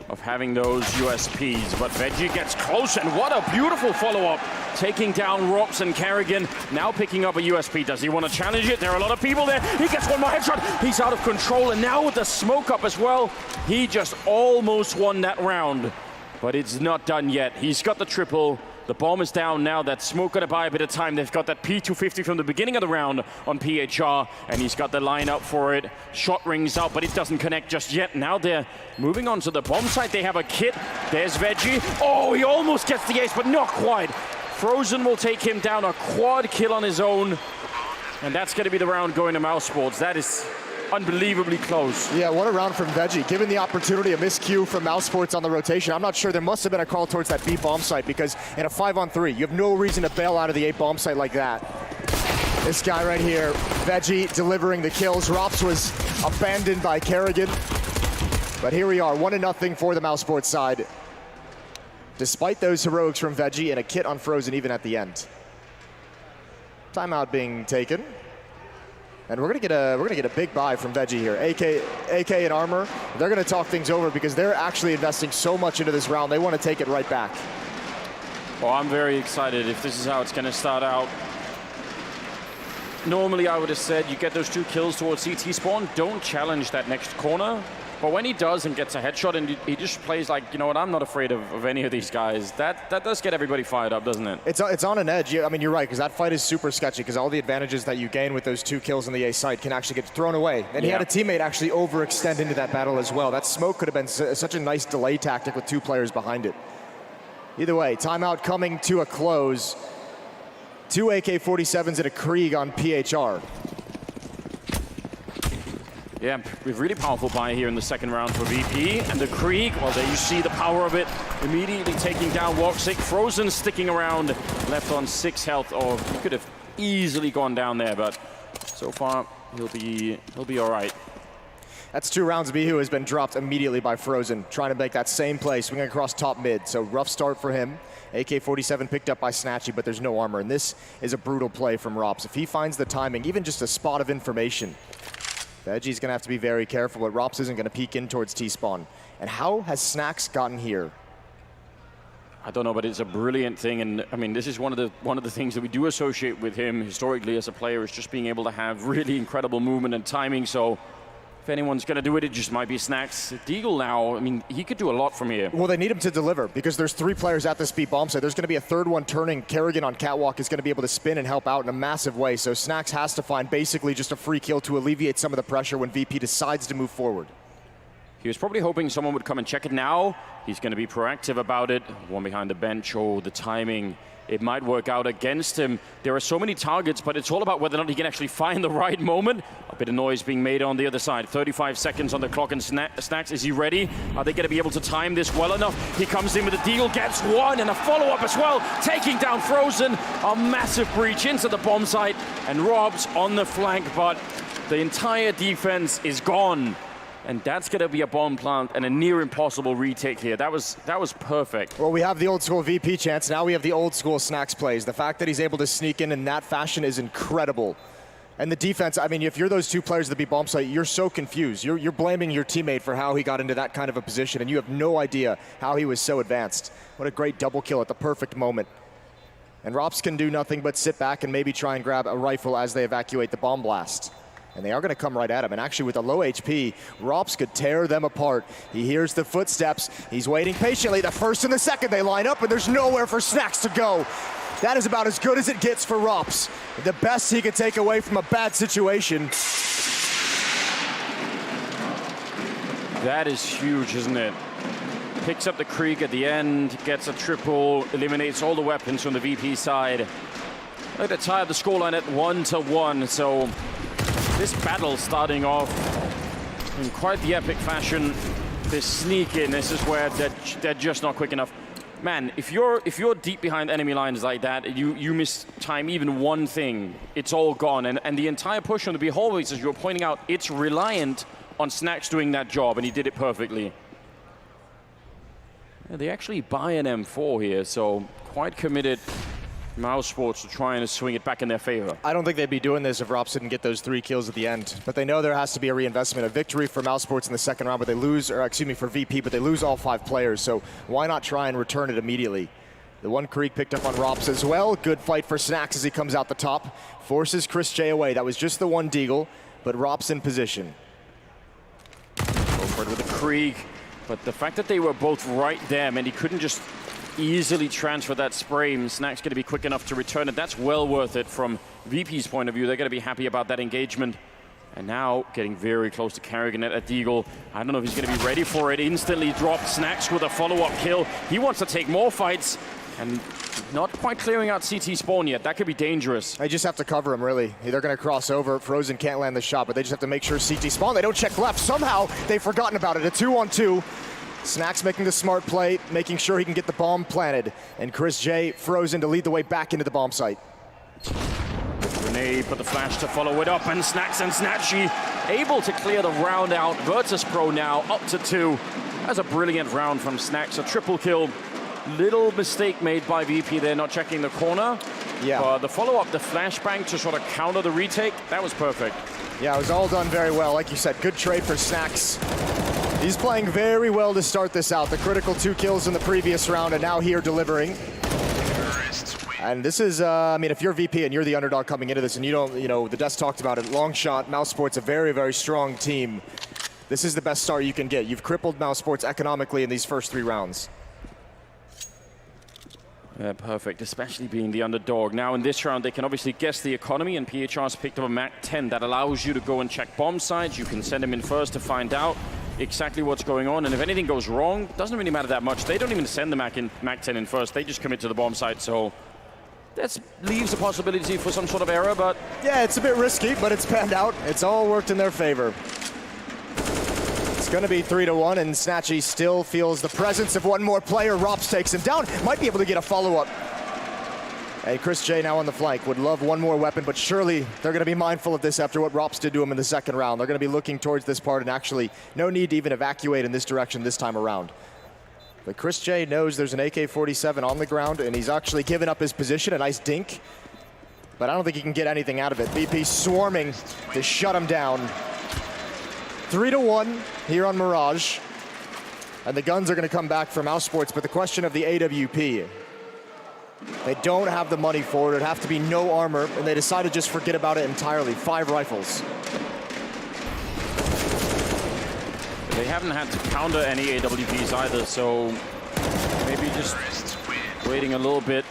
of having those USPs. But Veggie gets close, and what a beautiful follow-up. Taking down Rops and Kerrigan, now picking up a USP. Does he want to challenge it? There are a lot of people there. He gets one more headshot. He's out of control, and now with the smoke up as well, he just almost won that round. But it's not done yet. He's got the triple. The bomb is down now. That smoke gonna buy a bit of time. They've got that P250 from the beginning of the round on PHR, and he's got the lineup for it. Shot rings out, but it doesn't connect just yet. Now they're moving on to the bomb site. They have a kit. There's Veggie. Oh, he almost gets the ace, but not quite. Frozen will take him down, a quad kill on his own. And that's gonna be the round going to Mousesports. That is unbelievably close. Yeah, what a round from Veggie. Given the opportunity, a miscue from Mousesports on the rotation. I'm not sure, there must have been a call towards that B bomb site, because in a 5-on-3, you have no reason to bail out of the 8 bomb site like that. This guy right here, Veggie delivering the kills. Rops was abandoned by Kerrigan. But here we are, 1-0 for the Mousesports side. Despite those heroics from Veggie and a kit on Frozen even at the end. Timeout being taken. And we're gonna get a big buy from Veggie here. AK and Armor, they're gonna talk things over because they're actually investing so much into this round. They want to take it right back. Well, I'm very excited if this is how it's gonna start out. Normally I would have said you get those 2 kills towards CT spawn, don't challenge that next corner. But when he does and gets a headshot and he just plays like, you know what, I'm not afraid of any of these guys, that does get everybody fired up, doesn't it? It's on an edge. I mean, you're right, because that fight is super sketchy, because all the advantages that you gain with those 2 kills in the A site can actually get thrown away. And he had a teammate actually overextend into that battle as well. That smoke could have been such a nice delay tactic with 2 players behind it. Either way, timeout coming to a close. 2 AK-47s and a Krieg on PHR. Yeah, we've really powerful buy here in the second round for VP. And the Krieg, well, there you see the power of it. Immediately taking down Woxic. Frozen sticking around, left on 6 health. Or he could have easily gone down there, but so far he'll be all right. That's 2 rounds. Bihu has been dropped immediately by Frozen, trying to make that same play, swinging across top mid. So rough start for him. AK-47 picked up by Snatchy, but there's no armor. And this is a brutal play from Rops. If he finds the timing, even just a spot of information, Veggie's gonna have to be very careful, but Rops isn't gonna peek in towards T-spawn. And how has Snax gotten here? I don't know, but it's a brilliant thing, and I mean, this is one of the things that we do associate with him historically as a player, is just being able to have really incredible movement and timing. So if anyone's gonna do it, it just might be Snax. Deagle now, I mean, he could do a lot from here. Well, they need him to deliver, because there's 3 players at this B bomb site. There's gonna be a 3rd one turning. Kerrigan on Catwalk is gonna be able to spin and help out in a massive way. So Snax has to find basically just a free kill to alleviate some of the pressure when VP decides to move forward. He was probably hoping someone would come and check it now. He's gonna be proactive about it. One behind the bench, oh, the timing. It might work out against him. There are so many targets, but it's all about whether or not he can actually find the right moment. A bit of noise being made on the other side. 35 seconds on the clock, and Snax, is he ready? Are they gonna be able to time this well enough? He comes in with a deagle, gets one, and a follow-up as well, taking down Frozen. A massive breach into the bomb site, and Robs on the flank, but the entire defense is gone. And that's going to be a bomb plant and a near impossible retake here. That was perfect. Well, we have the old school VP chance. Now we have the old school Snax plays. The fact that he's able to sneak in that fashion is incredible. And the defense, I mean, if you're those 2 players at the B bomb site, you're so confused. You're blaming your teammate for how he got into that kind of a position, and you have no idea how he was so advanced. What a great double kill at the perfect moment. And Rops can do nothing but sit back and maybe try and grab a rifle as they evacuate the bomb blast. And they are going to come right at him. And actually, with a low HP, Rops could tear them apart. He hears the footsteps. He's waiting patiently. The first and the second, they line up, and there's nowhere for Snax to go. That is about as good as it gets for Rops. The best he could take away from a bad situation. That is huge, isn't it? Picks up the Krieg at the end, gets a triple, eliminates all the weapons from the VP side. Look at the tie of the scoreline at 1-1. So this battle starting off in quite the epic fashion. This sneak in, this is where they're just not quick enough. Man, if you're deep behind enemy lines like that, you miss time even one thing, it's all gone. And the entire push on the B hallways, as you're pointing out, it's reliant on Snax doing that job, and he did it perfectly. Yeah, they actually buy an M4 here, so quite committed Mousesports are trying to swing it back in their favor. I don't think they'd be doing this if Rops didn't get those 3 kills at the end. But they know there has to be a reinvestment. A victory for Mousesports in the second round, but they lose, or excuse me, for VP, but they lose all 5 players. So why not try and return it immediately? The one creek picked up on Rops as well. Good fight for Snax as he comes out the top. Forces Chris.J away. That was just the one deagle, but Rops in position. Go for it with the creek. But the fact that they were both right there meant he couldn't just easily transfer that spray. Snax going to be quick enough to return it. That's well worth it from VP's point of view. They're going to be happy about that engagement. And now getting very close to carrying it at Deagle. I don't know if he's going to be ready for it. Instantly dropped Snax with a follow-up kill. He wants to take more fights and not quite clearing out CT spawn yet. That could be dangerous. They just have to cover him, really. They're going to cross over. Frozen can't land the shot, but they just have to make sure CT spawn. They don't check left. Somehow they've forgotten about it. A 2-on-2. Snax making the smart play, making sure he can get the bomb planted. And Chris.J Frozen to lead the way back into the bomb site. Grenade, put the flash to follow it up, and Snax and Snatchy able to clear the round out. Virtus.pro now up to 2. That's a brilliant round from Snax, a triple kill. Little mistake made by VP there, not checking the corner. Yeah. But the follow-up, the flashbang to sort of counter the retake, that was perfect. Yeah, it was all done very well. Like you said, good trade for Snax. He's playing very well to start this out. The critical 2 kills in the previous round, and now here delivering. And this is, I mean, if you're VP and you're the underdog coming into this, and you don't, you know, the Dust talked about it, long shot, Mousesports, a very, very strong team. This is the best start you can get. You've crippled Mousesports economically in these first 3 rounds. Yeah, perfect, especially being the underdog. Now in this round, they can obviously guess the economy, and PHR's picked up a Mac 10 that allows you to go and check bomb sites. You can send them in first to find out exactly what's going on, and if anything goes wrong, doesn't really matter that much. They don't even send the Mac 10 in first. They just commit to the bomb site, so that leaves a possibility for some sort of error, but... Yeah, it's a bit risky, but it's panned out. It's all worked in their favor. It's going to be 3-1, and Snatchy still feels the presence of one more player. Rops takes him down. Might be able to get a follow-up. And Chris.J now on the flank. Would love one more weapon, but surely they're going to be mindful of this after what Rops did to him in the second round. They're going to be looking towards this part, and actually no need to even evacuate in this direction this time around. But Chris.J knows there's an AK-47 on the ground, and he's actually given up his position. A nice dink. But I don't think he can get anything out of it. VP swarming to shut him down. 3-1 here on Mirage. And the guns are going to come back for Mousesports, but the question of the AWP. They don't have the money for it. It'd have to be no armor, and they decided to just forget about it entirely. 5 rifles. They haven't had to counter any AWPs either, so maybe just waiting a little bit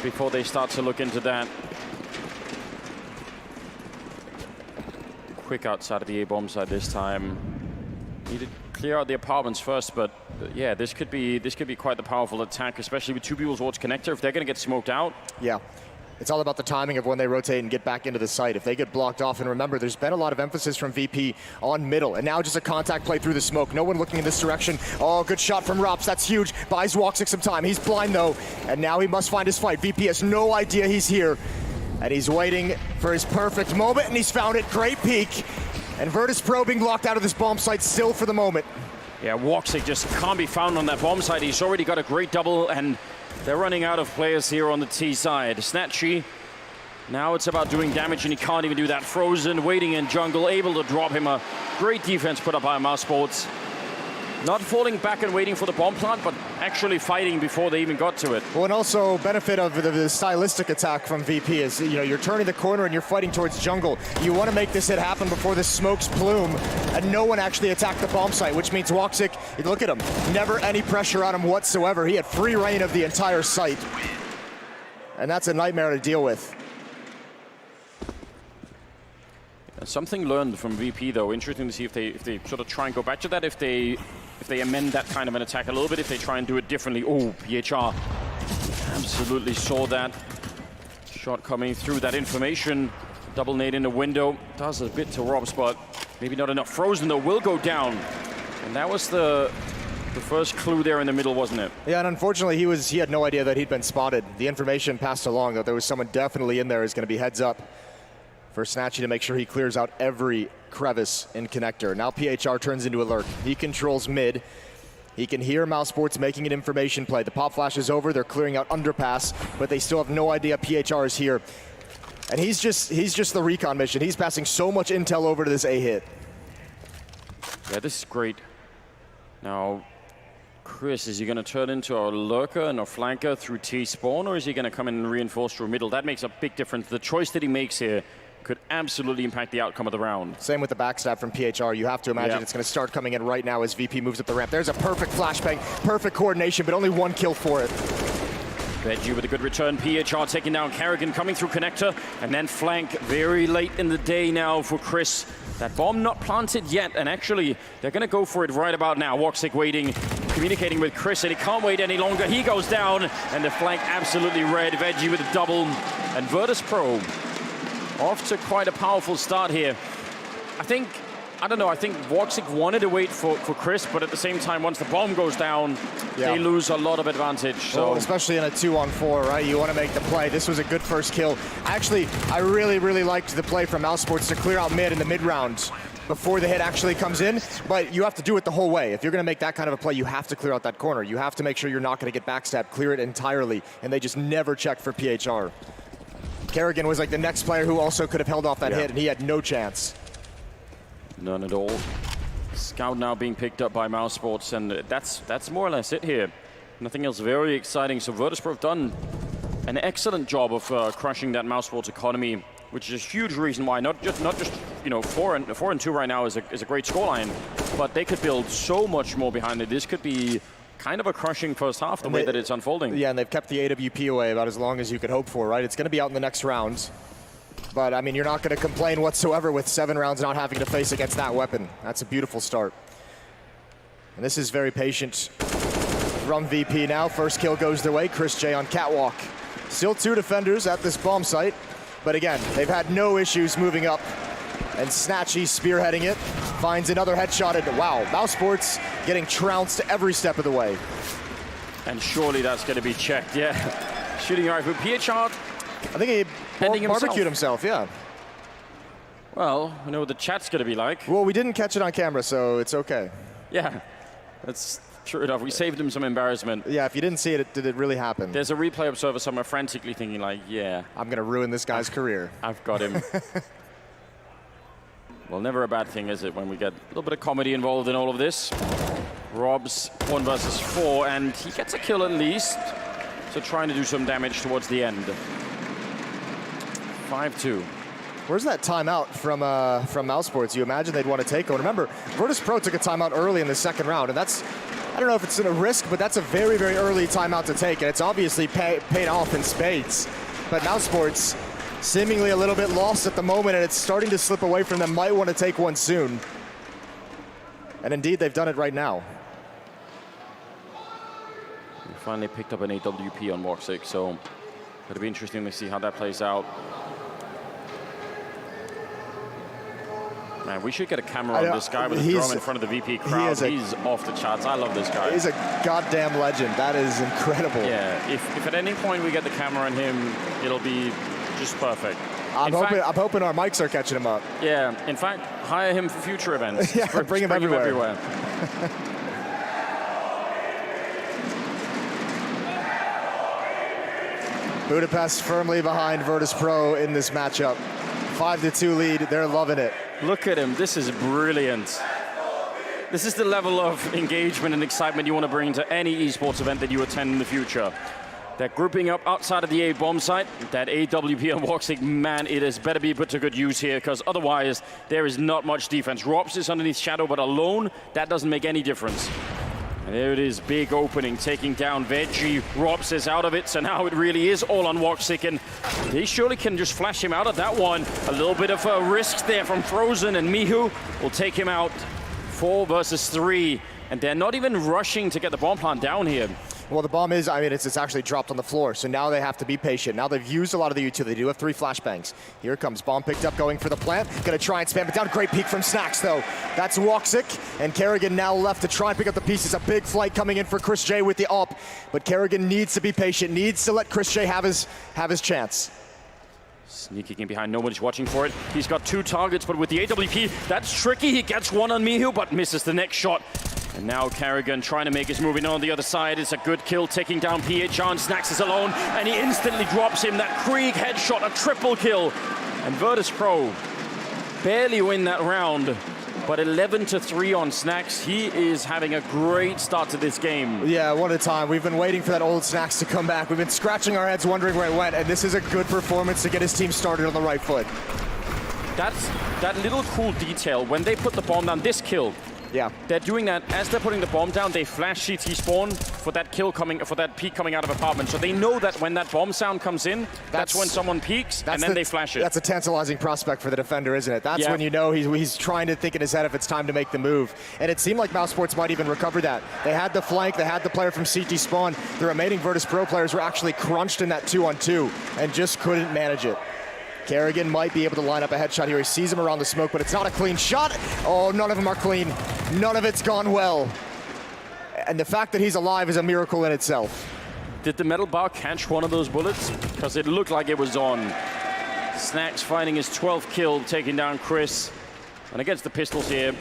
before they start to look into that. Quick outside of the A-bomb side this time. Need to clear out the apartments first, but yeah, this could be quite the powerful attack, especially with 2 people towards connector. If they're going to get smoked out. Yeah. It's all about the timing of when they rotate and get back into the site. If they get blocked off, and remember, there's been a lot of emphasis from VP on middle, and now just a contact play through the smoke. No one looking in this direction. Oh, good shot from Rops. That's huge. Buys Walksick some time. He's blind, though, and now he must find his fight. VP has no idea he's here, and he's waiting for his perfect moment, and he's found it. Great peek, and Virtus.pro being locked out of this bomb site still for the moment. Yeah, Walksick just can't be found on that bomb site. He's already got a great double, and they're running out of players here on the T side. Snatchy, now it's about doing damage, and he can't even do that. Frozen, waiting in jungle, able to drop him. A great defense put up by Mousesports. Not falling back and waiting for the bomb plant, but actually fighting before they even got to it. Well, and also benefit of the stylistic attack from VP is, you know, you're turning the corner and you're fighting towards jungle. You want to make this hit happen before the smokes plume, and no one actually attacked the bomb site, which means Walksick, look at him, never any pressure on him whatsoever. He had free reign of the entire site, and that's a nightmare to deal with. Something learned from VP, though. Interesting to see if they sort of try and go back to that, if they amend that kind of an attack a little bit, if they try and do it differently. Oh, PHR absolutely saw that shot coming through. That information, double nade in the window, does a bit to Rob's, but maybe not enough. Frozen, though, will go down. And that was the first clue there in the middle, wasn't it? Yeah, and unfortunately, he had no idea that he'd been spotted. The information passed along that there was someone definitely in there. Is going to be heads up for Snatchy to make sure he clears out every crevice in connector. Now PHR turns into a lurk. He controls mid. He can hear Mousesports making an information play. The pop flash is over, they're clearing out underpass, but they still have no idea PHR is here. And he's just the recon mission. He's passing so much intel over to this A hit. Yeah, this is great. Now, Chris, is he going to turn into a lurker and a flanker through T-spawn, or is he going to come in and reinforce through middle? That makes a big difference. The choice that he makes here could absolutely impact the outcome of the round. Same with the backstab from PHR. You have to imagine it's going to start coming in right now as VP moves up the ramp. There's a perfect flashbang, perfect coordination, but only one kill for it. Veggie with a good return. PHR taking down Karrigan, coming through connector, and then flank very late in the day now for Chris. That bomb not planted yet, and actually, they're going to go for it right about now. Woxic waiting, communicating with Chris, and he can't wait any longer. He goes down, and the flank absolutely red. Veggie with a double, and Virtus.pro off to quite a powerful start here. I don't know, I think Woxic wanted to wait for Chris, but at the same time, once the bomb goes down, they lose a lot of advantage. So. Well, especially in a 2-on-4, right? You want to make the play. This was a good first kill. Actually, I really liked the play from Mousesports to clear out mid in the mid-round before the hit actually comes in, but you have to do it the whole way. If you're going to make that kind of a play, you have to clear out that corner. You have to make sure you're not going to get backstabbed, clear it entirely, and they just never check for PHR. Karrigan was like the next player who also could have held off that hit, and he had no chance. None at all. Scout now being picked up by Mousesports, and that's more or less it here. Nothing else very exciting. So Virtus.pro have done an excellent job of crushing that Mousesports economy, which is a huge reason why not just you know 4-2 right now is a great scoreline, but they could build so much more behind it. This could be kind of a crushing first half the way that it's unfolding. Yeah, and they've kept the AWP away about as long as you could hope for, right? It's going to be out in the next round. But, I mean, you're not going to complain whatsoever with 7 rounds not having to face against that weapon. That's a beautiful start. And this is very patient from VP now. First kill goes their way. Chris J on catwalk. Still 2 defenders at this bomb site. But again, they've had no issues moving up. And Snatchy spearheading it. Finds another headshot. And wow, Mousesports getting trounced every step of the way. And surely that's going to be checked, yeah. Shooting right for PHR. I think he barbecued himself, yeah. Well, we know what the chat's going to be like. Well, we didn't catch it on camera, so it's okay. Yeah, that's true enough. We saved him some embarrassment. Yeah, if you didn't see it, did it really happen? There's a replay observer somewhere frantically thinking like, yeah. I'm going to ruin this guy's career. I've got him. Well, never a bad thing, is it, when we get a little bit of comedy involved in all of this. Rob's 1 versus 4, and he gets a kill at least. So trying to do some damage towards the end. 5-2. Where's that timeout from Mousesports? You imagine they'd want to take one. Remember, Virtus.pro took a timeout early in the second round, and that's, I don't know if it's a risk, but that's a very early timeout to take, and it's obviously paid off in spades. But Mousesports seemingly a little bit lost at the moment, and it's starting to slip away from them. Might want to take one soon. And indeed, they've done it right now. We finally picked up an AWP on Woxic, so it'll be interesting to see how that plays out. Man, we should get a camera on this guy with a drum in front of the VP crowd. He's off the charts. I love this guy. He's a goddamn legend. That is incredible. Yeah, if at any point we get the camera on him, it'll be just perfect. I'm hoping our mics are catching him up. Yeah, in fact, hire him for future events. Yeah, bring him everywhere. Budapest firmly behind Virtus.pro in this matchup. 5-2 lead, they're loving it. Look at him, this is brilliant. This is the level of engagement and excitement you want to bring to any esports event that you attend in the future. They're grouping up outside of the A bomb site. That AWP on Woxic, man, it has better be put to good use here, because otherwise there is not much defense. Robs is underneath Shadow, but alone, that doesn't make any difference. And there it is, big opening, taking down Veggie. Robs is out of it, so now it really is all on Woxic, and they surely can just flash him out of that one. A little bit of a risk there from Frozen, and Mihu will take him out. 4 versus 3, and they're not even rushing to get the bomb plant down here. Well, the bomb is, I mean, it's actually dropped on the floor, so now they have to be patient. Now they've used a lot of the utility. They do have 3 flashbangs. Here comes bomb picked up, going for the plant. Gonna try and spam it down. Great peek from Snax, though. That's Woxic, and Karrigan now left to try and pick up the pieces. A big flight coming in for Chris J with the AWP, but Karrigan needs to be patient, needs to let Chris J have his chance. Sneaking in behind, nobody's watching for it. He's got 2 targets, but with the AWP, that's tricky. He gets one on Mihu, but misses the next shot. And now Carrigan trying to make his move in on the other side. It's a good kill, taking down PHR, and Snax is alone, and he instantly drops him. That Krieg headshot, a triple kill. And Virtus.pro barely win that round, but 11-3 on Snax. He is having a great start to this game. Yeah, what a time. We've been waiting for that old Snax to come back. We've been scratching our heads wondering where it went, and this is a good performance to get his team started on the right foot. That's that little cool detail. When they put the bomb down, this kill, yeah, they're doing that as they're putting the bomb down. They flash CT spawn for that kill coming, for that peek coming out of apartment. So they know that when that bomb sound comes in, that's when someone peeks, and then they flash it. That's a tantalizing prospect for the defender, isn't it? That's when you know he's trying to think in his head if it's time to make the move. And it seemed like Mousesports might even recover that. They had the flank, they had the player from CT spawn. The remaining Virtus.pro players were actually crunched in that 2-on-2 and just couldn't manage it. Carrigan might be able to line up a headshot here. He sees him around the smoke, but it's not a clean shot. Oh, none of them are clean. None of it's gone well. And the fact that he's alive is a miracle in itself. Did the metal bar catch one of those bullets? Because it looked like it was on. Snax finding his 12th kill, taking down Chris. And against the pistols here,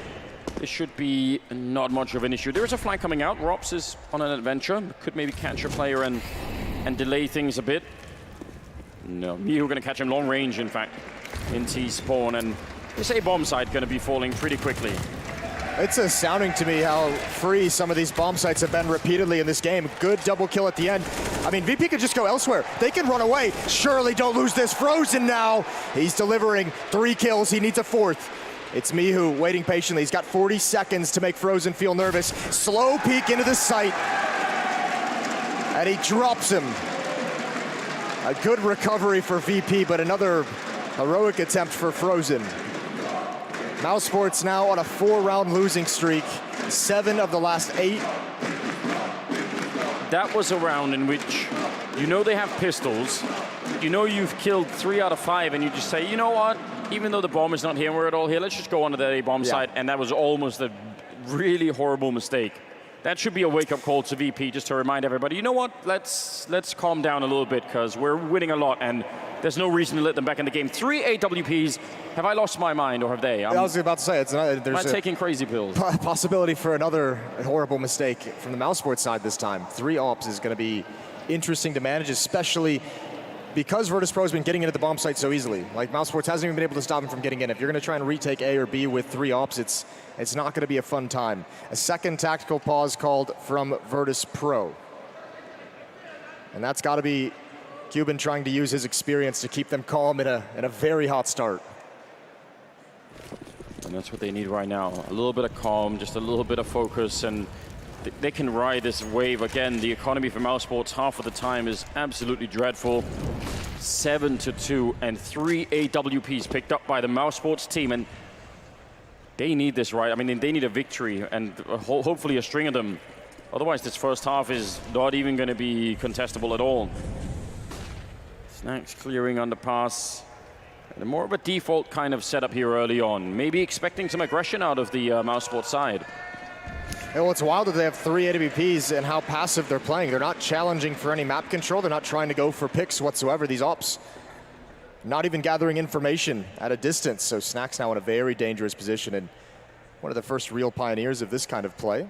this should be not much of an issue. There is a flank coming out. Rops is on an adventure. Could maybe catch a player and delay things a bit. No, Miu going to catch him long range, in fact, in T-spawn, and this A-bomb site going to be falling pretty quickly. It's astounding to me how free some of these bomb sites have been repeatedly in this game. Good double kill at the end. I mean, VP could just go elsewhere. They can run away. Surely don't lose this. Frozen now. He's delivering 3 kills. He needs a 4th. It's Mihu waiting patiently. He's got 40 seconds to make Frozen feel nervous. Slow peek into the site. And he drops him. A good recovery for VP, but another heroic attempt for Frozen. Mousesports now on a 4-round losing streak, 7 of the last 8. That was a round in which you know they have pistols, you know you've killed 3 out of 5, and you just say, you know what, even though the bomb is not here and we're at all here, let's just go onto the A-bomb side, and that was almost a really horrible mistake. That should be a wake-up call to VP, just to remind everybody, you know what, let's calm down a little bit, because we're winning a lot, and there's no reason to let them back in the game. 3 AWPs. Have I lost my mind, or have they? I was about to say, it's not, there's am I taking crazy pills? Possibility for another horrible mistake from the Mousesports side this time. 3 ops is going to be interesting to manage, especially because Virtus.pro has been getting into the bomb site so easily. Like, Mousesports hasn't even been able to stop him from getting in. If you're going to try and retake A or B with 3 ops, it's not going to be a fun time. A second tactical pause called from Virtus.pro. And that's got to be Cuban trying to use his experience to keep them calm in a very hot start. And that's what they need right now. A little bit of calm, just a little bit of focus, and they can ride this wave. Again, the economy for Mousesports half of the time is absolutely dreadful. 7-2 and 3 AWPs picked up by the Mousesports team, and they need this, right? I mean, they need a victory and hopefully a string of them. Otherwise, this first half is not even going to be contestable at all. Snax clearing underpass. And more of a default kind of setup here early on. Maybe expecting some aggression out of the Mousesports side. And well, it's wild that they have 3 AWPs and how passive they're playing. They're not challenging for any map control. They're not trying to go for picks whatsoever. These ops not even gathering information at a distance. So Snax now in a very dangerous position and one of the first real pioneers of this kind of play.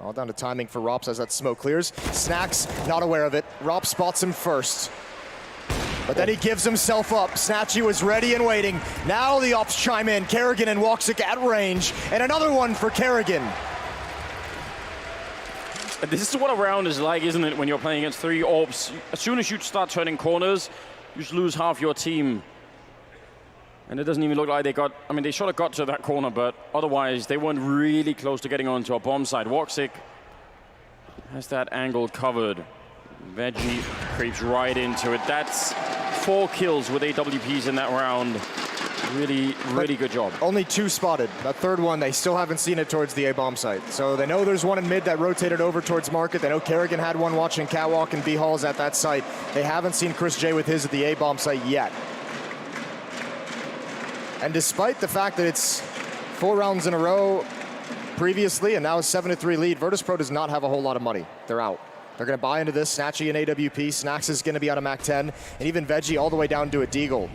All down to timing for Rops as that smoke clears. Snax not aware of it. Rops spots him first. But then he gives himself up. Snatchy was ready and waiting. Now the ops chime in. Carrigan and Woxic at range. And another one for Carrigan. This is what a round is like, isn't it, when you're playing against 3 ops? As soon as you start turning corners, you just lose half your team. And it doesn't even look like they got, I mean, they should have got to that corner, but otherwise they weren't really close to getting onto a bomb side. Woxic has that angle covered. Veggie creeps right into it. That's 4 kills with AWPs in that round. Really good job. Only 2 spotted. That third one, they still haven't seen it towards the A-bomb site. So they know there's one in mid that rotated over towards market. They know Carrigan had one watching Catwalk and B-Halls at that site. They haven't seen Chris J with his at the A-bomb site yet. And despite the fact that it's 4 rounds in a row previously and now a 7-3 lead, Virtus.pro does not have a whole lot of money. They're out. They're going to buy into this. Snatchy and AWP. Snax is going to be on a MAC 10. And even Veggie all the way down to a Deagle.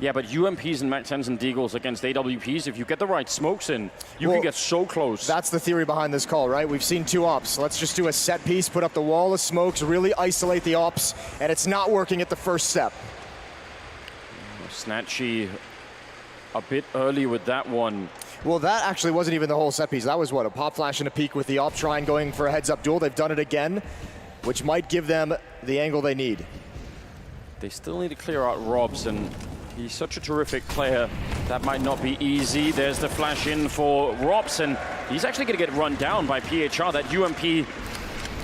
Yeah, but UMPs and MAC-10s and Deagles against AWPs, if you get the right smokes in, you can get so close. That's the theory behind this call, right? We've seen 2 ops. Let's just do a set piece, put up the wall of smokes, really isolate the ops, and it's not working at the first step. Snatchy a bit early with that one. Well, that actually wasn't even the whole set piece. That was what, a pop flash and a peek with the op trying going for a heads-up duel. They've done it again, which might give them the angle they need. They still need to clear out Robs, and he's such a terrific player. That might not be easy. There's the flash in for Robs, and he's actually going to get run down by PHR. That UMP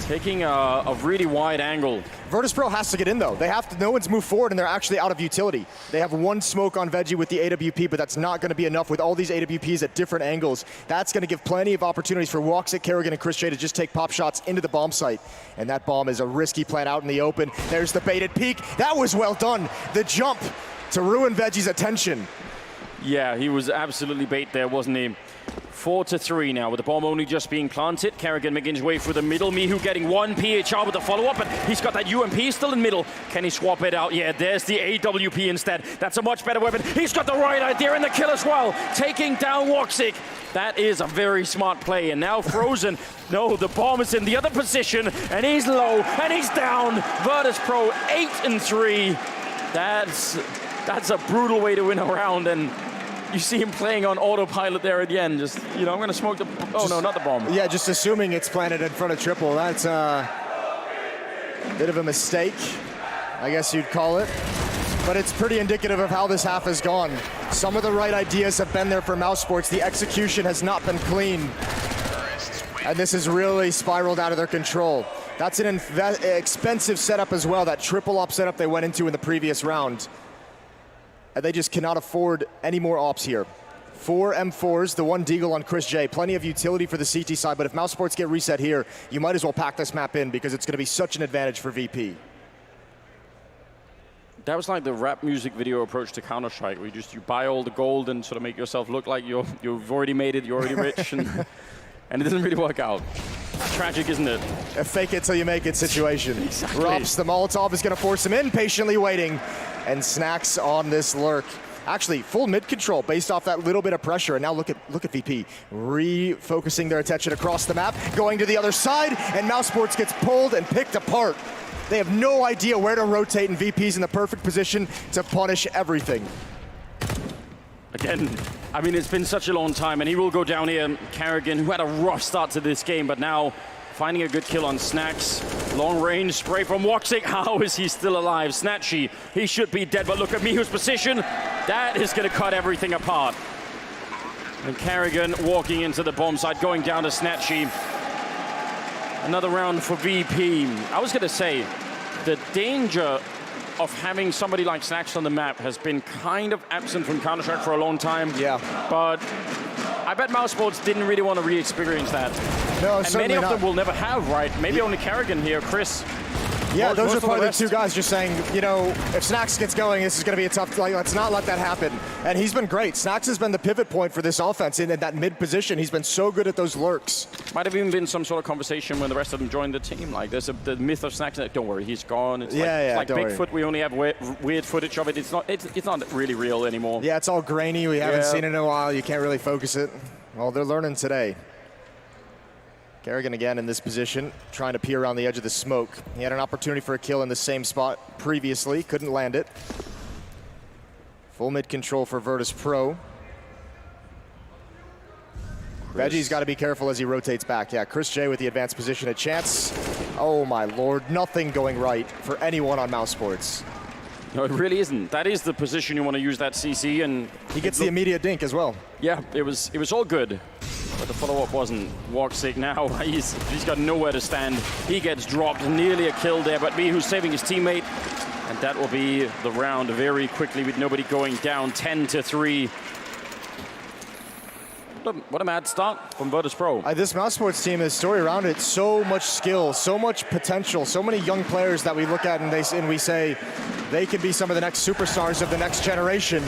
taking a really wide angle. Virtus.pro has to get in, though. They have to. No one's moved forward, and they're actually out of utility. They have 1 smoke on Veggie with the AWP, but that's not going to be enough with all these AWPs at different angles. That's going to give plenty of opportunities for Woxic, Kerrigan, and Chris J to just take pop shots into the bomb site. And that bomb is a risky plant out in the open. There's the baited peek. That was well done. The jump to ruin Veggie's attention. Yeah, he was absolutely bait there, wasn't he? 4-3 now, with the bomb only just being planted. Kerrigan making his way through the middle. Mihu getting 1, PHR with the follow-up, but he's got that UMP still in middle. Can he swap it out? Yeah, there's the AWP instead. That's a much better weapon. He's got the right idea in the kill as well, taking down Woxic. That is a very smart play, and now Frozen. No, the bomb is in the other position, and he's low, and he's down. Virtus.pro 8-3. That's a brutal way to win a round, and you see him playing on autopilot there at the end. Just, you know, I'm going to smoke the... Oh, no, not the bomb. Yeah, just assuming it's planted in front of triple. That's a bit of a mistake, I guess you'd call it. But it's pretty indicative of how this half has gone. Some of the right ideas have been there for Mousesports. The execution has not been clean. And this has really spiraled out of their control. That's an expensive setup as well, that triple op setup they went into in the previous round. And they just cannot afford any more ops here. 4 M4s, the 1 Deagle on Chris J. Plenty of utility for the CT side, but if Mousesports get reset here, you might as well pack this map in because it's going to be such an advantage for VP. That was like the rap music video approach to Counter-Strike, where you buy all the gold and sort of make yourself look like you've already made it, you're already rich, and it doesn't really work out. Tragic, isn't it? A fake it till you make it situation. Exactly. Rops, the Molotov is going to force him in, patiently waiting. And Snax on this lurk. Actually, full mid control based off that little bit of pressure. And now look at VP refocusing their attention across the map, going to the other side, and Mousesports gets pulled and picked apart. They have no idea where to rotate, and VP's in the perfect position to punish everything. Again, I mean, it's been such a long time, and he will go down here. Kerrigan, who had a rough start to this game, but now finding a good kill on Snax. Long range spray from Woxic. How is he still alive? Snatchy, he should be dead, but look at Mihu's position. That is going to cut everything apart. And Kerrigan walking into the bomb site, going down to Snatchy. Another round for VP. I was going to say, the danger of having somebody like Snax on the map has been kind of absent from Counter-Strike for a long time. Yeah. But I bet Mousesports didn't really want to re-experience that. No, and many of them will never have, right? Maybe only Kerrigan here, Chris. Yeah, those are probably the 2 guys just saying, you know, if Snax gets going, this is going to be a tough, like, let's not let that happen. And he's been great. Snax has been the pivot point for this offense in that mid position. He's been so good at those lurks. Might have even been some sort of conversation when the rest of them joined the team. Like, there's the myth of Snax. Like, don't worry, he's gone. It's like Bigfoot. We only have weird footage of it. It's not really real anymore. Yeah, it's all grainy. We haven't seen it in a while. You can't really focus it. Well, they're learning today. Kerrigan again in this position, trying to peer around the edge of the smoke. He had an opportunity for a kill in the same spot previously, couldn't land it. Full mid control for Virtus.pro. Veggie's got to be careful as he rotates back. Yeah, Chris J with the advanced position, a chance. Oh my lord, nothing going right for anyone on Mousesports. No, it really isn't. That is the position you want to use that CC, and he gets the immediate dink as well. Yeah, it was all good. But the follow-up wasn't. Woxic now, he's got nowhere to stand. He gets dropped, nearly a kill there, but Mihu's saving his teammate. And that will be the round very quickly with nobody going down, 10-3. What a mad start from Virtus.pro. This Mousesports team, the story around it, so much skill, so much potential, so many young players that we look at and we say they could be some of the next superstars of the next generation.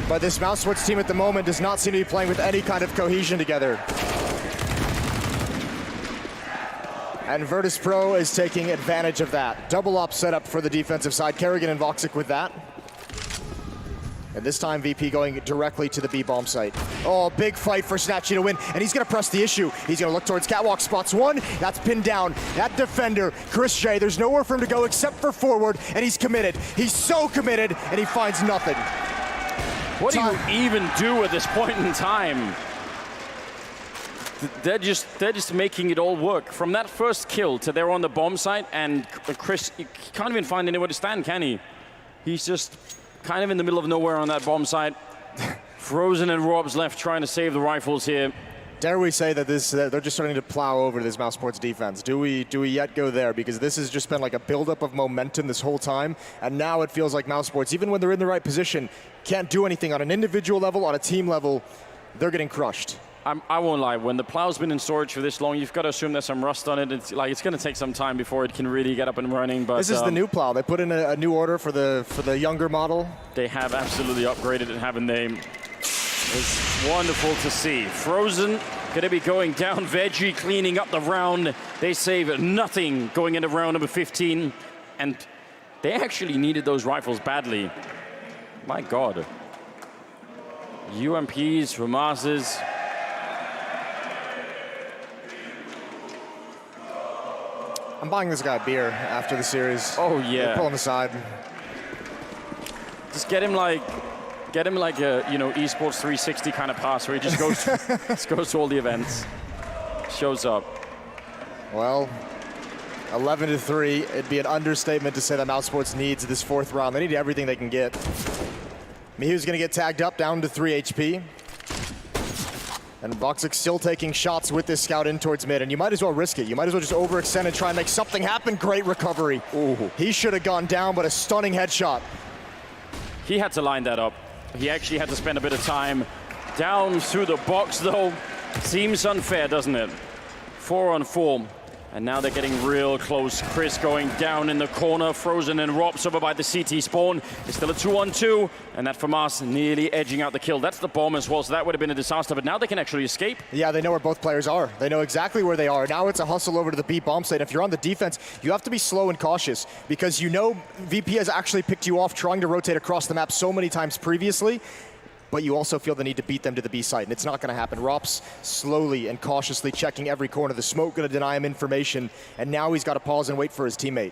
But this Mousesports team at the moment does not seem to be playing with any kind of cohesion together. And Virtus.pro is taking advantage of that. Double op setup for the defensive side. Kerrigan and Woxic with that. And this time VP going directly to the B bomb site. Oh, big fight for Snatchy to win, and he's gonna press the issue. He's gonna look towards catwalk, spots one, that's pinned down. That defender, Chris J, there's nowhere for him to go except for forward, and he's committed. He's so committed, and he finds nothing. What do you even do at this point in time? They're just making it all work. From that first kill to they're on the bomb site, and Chris, he can't even find anywhere to stand, can he? He's just kind of in the middle of nowhere on that bomb site. Frozen and Rob's left trying to save the rifles here. Dare we say that they're just starting to plow over this Mousesports defense? Do we yet go there? Because this has just been like a buildup of momentum this whole time, and now it feels like Mousesports, even when they're in the right position, can't do anything on an individual level, on a team level. They're getting crushed. I won't lie, when the plow's been in storage for this long, you've got to assume there's some rust on it. It's going to take some time before it can really get up and running. But this is the new plow. They put in a new order for the younger model. They have absolutely upgraded it, haven't they? It's wonderful to see. Frozen going to be going down. Veggie cleaning up the round. They save nothing going into round number 15. And they actually needed those rifles badly. My God. UMPs, Ramasses. I'm buying this guy a beer after the series. Oh yeah. They're pulling aside. Just get him like a esports 360 kind of pass where he just goes to all the events, shows up. Well, 11-3. It'd be an understatement to say that Mousesports needs this fourth round. They need everything they can get. Mihu's gonna get tagged up down to 3 HP. And Voxic still taking shots with this scout in towards mid, and you might as well risk it. You might as well just overextend and try and make something happen. Great recovery. Ooh. He should have gone down, but a stunning headshot. He had to line that up. He actually had to spend a bit of time down through the box, though. Seems unfair, doesn't it? 4-on-4. And now they're getting real close. Chris going down in the corner. Frozen and Rops over by the CT spawn. It's still a 2-on-2. And that FAMAS nearly edging out the kill. That's the bomb as well, so that would have been a disaster. But now they can actually escape. Yeah, they know where both players are. They know exactly where they are. Now it's a hustle over to the B bomb site. If you're on the defense, you have to be slow and cautious, because you know VP has actually picked you off trying to rotate across the map so many times previously. But you also feel the need to beat them to the B site, and it's not going to happen. Rops slowly and cautiously checking every corner. The smoke going to deny him information, and now he's got to pause and wait for his teammate.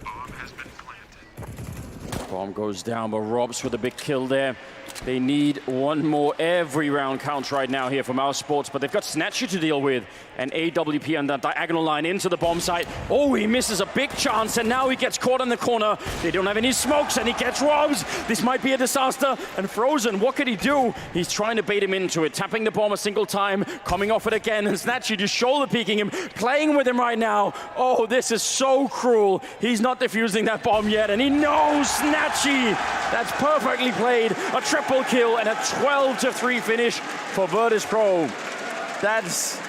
Bomb has been planted. Bomb goes down, but Robs with a big kill there. They need one more every round count right now here for Mousesports, but they've got Snatcher to deal with. And AWP on that diagonal line into the bomb site. Oh, he misses a big chance, and now he gets caught in the corner. They don't have any smokes, and he gets Robs. This might be a disaster. And Frozen, what could he do? He's trying to bait him into it, tapping the bomb a single time, coming off it again, and Snatchy just shoulder peeking him, playing with him right now. Oh, this is so cruel. He's not defusing that bomb yet, and he knows Snatchy. That's perfectly played. A triple kill and a 12-3 finish for Virtus.pro. That's...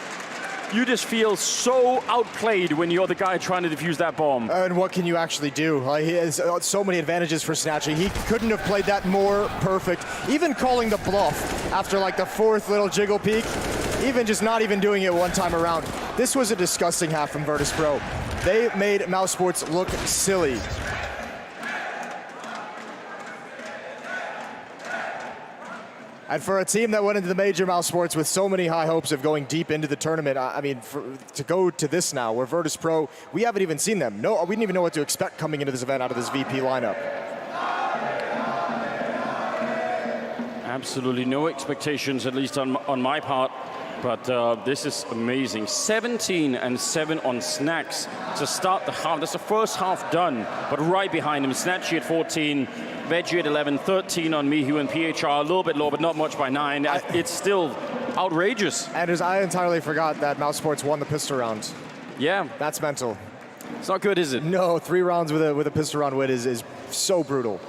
You just feel so outplayed when you're the guy trying to defuse that bomb. And what can you actually do? He has so many advantages for Snatchy. He couldn't have played that more perfect. Even calling the bluff after like the fourth little jiggle peek, even just not even doing it one time around. This was a disgusting half from Virtus.pro. They made Mousesports look silly. And for a team that went into the major Mousesports with so many high hopes of going deep into the tournament, I mean, to go to this now, where Virtus.pro, we haven't even seen them. No, we didn't even know what to expect coming into this event out of this VP lineup. Absolutely no expectations, at least on my part. But this is amazing. 17-7 on Snax to start the half. That's the first half done, but right behind him, Snatchy at 14, Veggie at 11, 13 on Mihu and PHR, a little bit low, but not much by 9. It's still outrageous. And I entirely forgot that Mousesports won the pistol round. Yeah. That's mental. It's not good, is it? No, 3 rounds with a pistol round win is so brutal.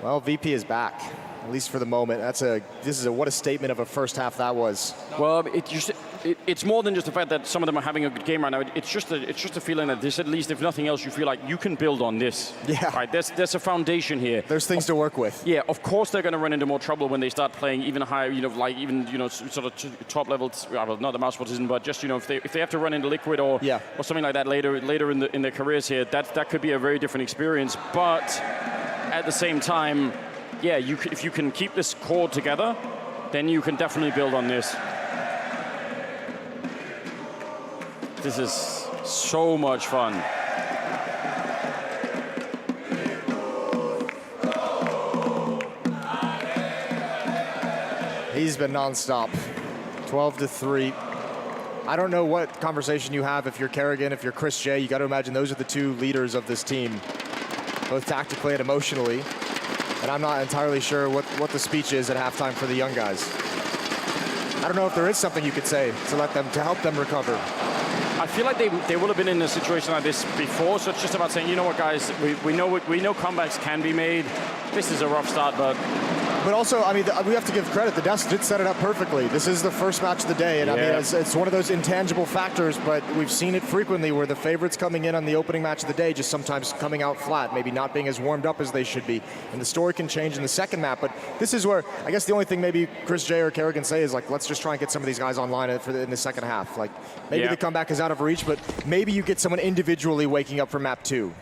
Well, VP is back. At least for the moment. What a statement of a first half that was. Well, it's more than just the fact that some of them are having a good game right now. It's just a feeling that this, at least if nothing else, you feel like you can build on this. Yeah. Right. There's a foundation here. There's things to work with. Yeah. Of course they're going to run into more trouble when they start playing even higher. Sort of top levels. Well, not the Mousesports isn't, but just if they have to run into Liquid or something like that later in their careers here, that could be a very different experience. But at the same time, yeah, if you can keep this core together, then you can definitely build on this. This is so much fun. He's been nonstop. 12-3. I don't know what conversation you have if you're Kerrigan, if you're Chris J. You got to imagine those are the two leaders of this team, both tactically and emotionally. And I'm not entirely sure what the speech is at halftime for the young guys. I don't know if there is something you could say to help them recover. I feel like they will have been in a situation like this before, so it's just about saying, you know what, guys, we know comebacks can be made. This is a rough start, but also, I mean, we have to give credit. The Dust did set it up perfectly. This is the first match of the day, and yeah. I mean, it's one of those intangible factors, but we've seen it frequently where the favorites coming in on the opening match of the day just sometimes coming out flat, maybe not being as warmed up as they should be. And the story can change in the second map, but this is where, I guess the only thing maybe Chris J or Kerrigan say is, like, let's just try and get some of these guys online in the second half. Like, maybe the comeback is out of reach, but maybe you get someone individually waking up for map 2.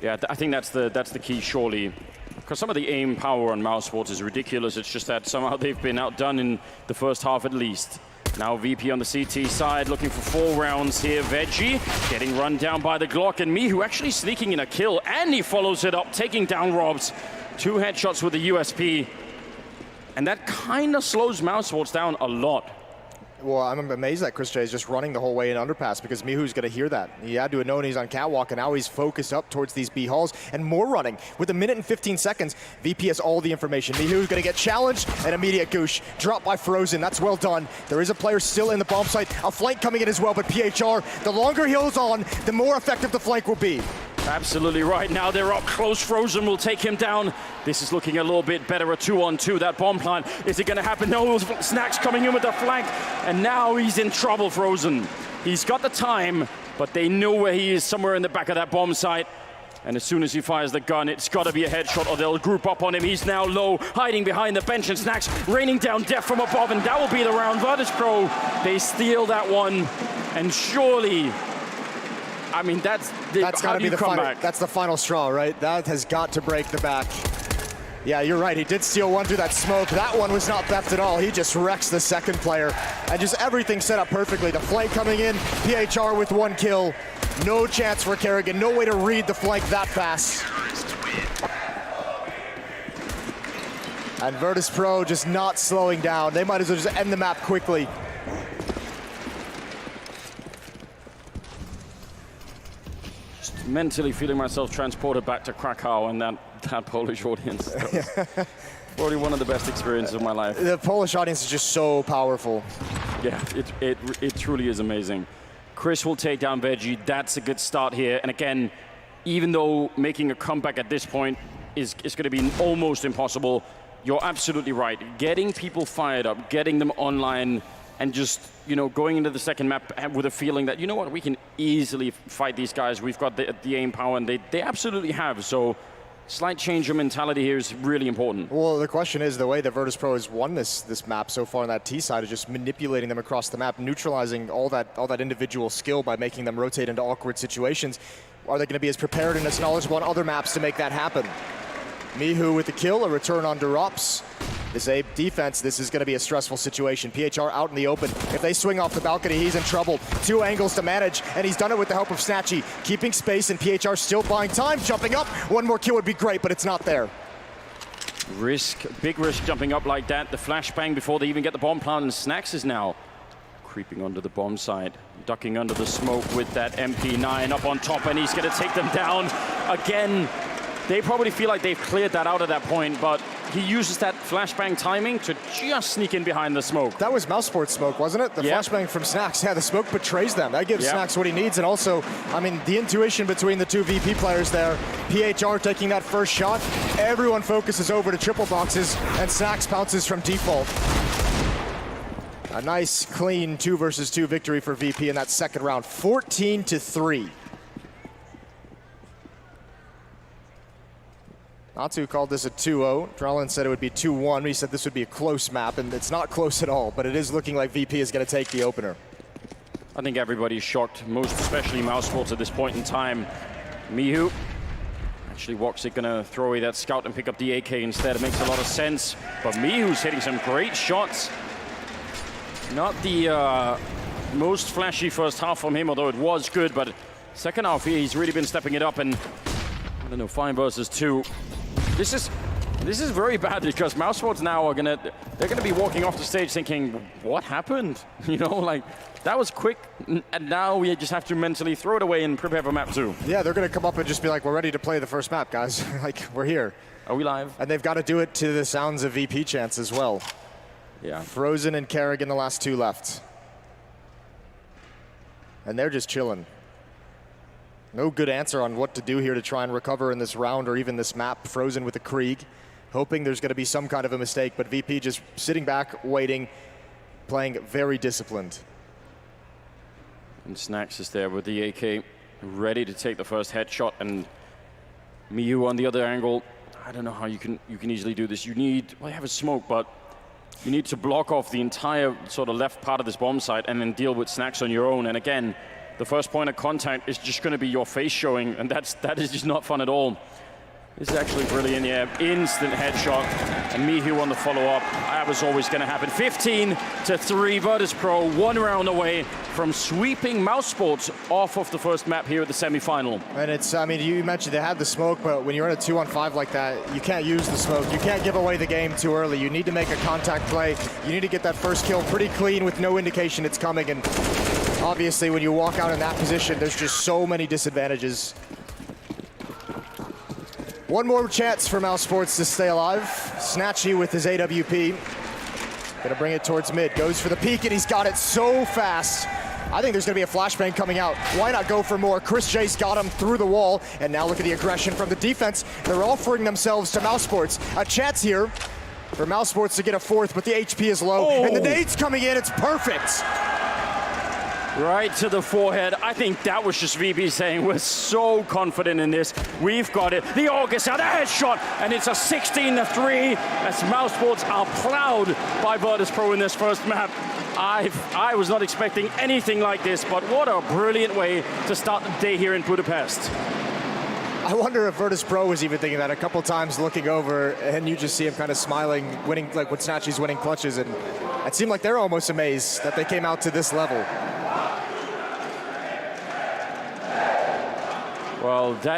Yeah, I think that's the key, surely. Because some of the aim power on Mousesports is ridiculous. It's just that somehow they've been outdone in the first half at least. Now VP on the CT side looking for 4 rounds here. Veggie getting run down by the Glock, and Mihu actually sneaking in a kill, and he follows it up, taking down Robs. 2 headshots with the USP. And that kind of slows Mousesports down a lot. Well, I'm amazed that Chris J is just running the whole way in underpass because Mihu's going to hear that. He had to have known he's on catwalk, and now he's focused up towards these B halls and more running. With 1 minute and 15 seconds, VP has all the information. Mihu's going to get challenged, an immediate goosh. Drop by Frozen, that's well done. There is a player still in the bomb site, a flank coming in as well, but PHR, the longer he holds on, the more effective the flank will be. Absolutely right. Now they're up close. Frozen will take him down. This is looking a little bit better. A 2-on-2. That bomb plant. Is it going to happen? No. Snax coming in with the flank. And now he's in trouble, Frozen. He's got the time, but they know where he is, somewhere in the back of that bomb site. And as soon as he fires the gun, it's got to be a headshot or they'll group up on him. He's now low, hiding behind the bench, and Snax raining down death from above. And that will be the round. Virtus.pro, they steal that one. And surely, I mean, that's got to be the final. That's the final straw, right? That has got to break the back. Yeah, you're right. He did steal one through that smoke. That one was not theft at all. He just wrecks the second player. And just everything set up perfectly. The flank coming in, PHR with 1 kill. No chance for Kerrigan. No way to read the flank that fast. And Virtus.pro just not slowing down. They might as well just end the map quickly. Mentally feeling myself transported back to Krakow and that Polish audience. That was probably one of the best experiences of my life. The Polish audience is just so powerful. Yeah, it truly is amazing. Chris will take down Veggie. That's a good start here. And again, even though making a comeback at this point is going to be almost impossible, you're absolutely right. Getting people fired up, getting them online, and just, you know, going into the second map with a feeling that, you know what, we can easily fight these guys. We've got the aim power, and they absolutely have. So slight change of mentality here is really important. Well, the question is, the way that Virtus.pro has won this map so far on that T side is just manipulating them across the map, neutralizing all that individual skill by making them rotate into awkward situations. Are they going to be as prepared and as knowledgeable on other maps to make that happen? Mihu with the kill, a return on Drops. This A defense, this is going to be a stressful situation. PHR out in the open. If they swing off the balcony, he's in trouble. 2 angles to manage, and he's done it with the help of Snatchy. Keeping space, and PHR still buying time, jumping up. 1 more kill would be great, but it's not there. Risk, big risk jumping up like that. The flashbang before they even get the bomb plant, and Snax is now creeping onto the bomb site, ducking under the smoke with that MP9 up on top, and he's going to take them down again. They probably feel like they've cleared that out at that point, but he uses that flashbang timing to just sneak in behind the smoke. That was Mousesports smoke, wasn't it? The flashbang from Snax. Yeah, the smoke betrays them. That gives Snax what he needs, and also, I mean, the intuition between the 2 VP players there. PHR taking that first shot. Everyone focuses over to triple boxes, and Snax pounces from default. A nice, clean 2 versus 2 victory for VP in that second round. 14-3. Natu called this a 2-0. Drellin said it would be 2-1. He said this would be a close map, and it's not close at all, but it is looking like VP is going to take the opener. I think everybody's shocked, most especially Mousesports at this point in time. Mihu Actually, Woxic gonna throw away that scout and pick up the AK instead. It makes a lot of sense. But Mihu's hitting some great shots. Not the most flashy first half from him, although it was good. But second half here, he's really been stepping it up. And I don't know, 5 versus 2. This is very bad because Mousesports now they're gonna be walking off the stage thinking, what happened? You know, like that was quick, and now we just have to mentally throw it away and prepare for map 2. Yeah, they're gonna come up and just be like, we're ready to play the first map, guys. Like, we're here. Are we live? And they've got to do it to the sounds of VP chants as well. Yeah. Frozen and Kerrigan, the last 2 left. And they're just chilling. No good answer on what to do here to try and recover in this round or even this map. Frozen with the Krieg, hoping there's going to be some kind of a mistake, but VP just sitting back, waiting, playing very disciplined. And Snax is there with the AK, ready to take the first headshot, and Mihu on the other angle. I don't know how you can easily do this. You need, well, you have a smoke, but you need to block off the entire sort of left part of this bomb site and then deal with Snax on your own. And again, the first point of contact is just going to be your face showing, and that is just not fun at all. This is actually brilliant, yeah. Instant headshot, and Mihu on the follow-up. That was always going to happen. 15-3, Virtus.pro, 1 round away from sweeping Mousesports off of the first map here at the semi-final. And it's, I mean, you mentioned they had the smoke, but when you're in a 2-on-5 like that, you can't use the smoke. You can't give away the game too early. You need to make a contact play. You need to get that first kill pretty clean with no indication it's coming. And obviously, when you walk out in that position, there's just so many disadvantages. One more chance for Mousesports to stay alive. Snatchy with his AWP. Gonna bring it towards mid. Goes for the peek, and he's got it so fast. I think there's gonna be a flashbang coming out. Why not go for more? Chris J's got him through the wall, and now look at the aggression from the defense. They're offering themselves to Mousesports. A chance here for Mousesports to get a 4th, but the HP is low, and the nade's coming in. It's perfect. Right to the forehead. I think that was just VB saying, we're so confident in this. We've got it. The August out, a headshot, and it's a 16-3 as Mousesports are plowed by Virtus.pro in this first map. I was not expecting anything like this, but what a brilliant way to start the day here in Budapest. I wonder if Virtus.pro was even thinking that a couple times, looking over, and you just see him kind of smiling, winning, like when Snatchy's winning clutches, and it seemed like they're almost amazed that they came out to this level. Well, that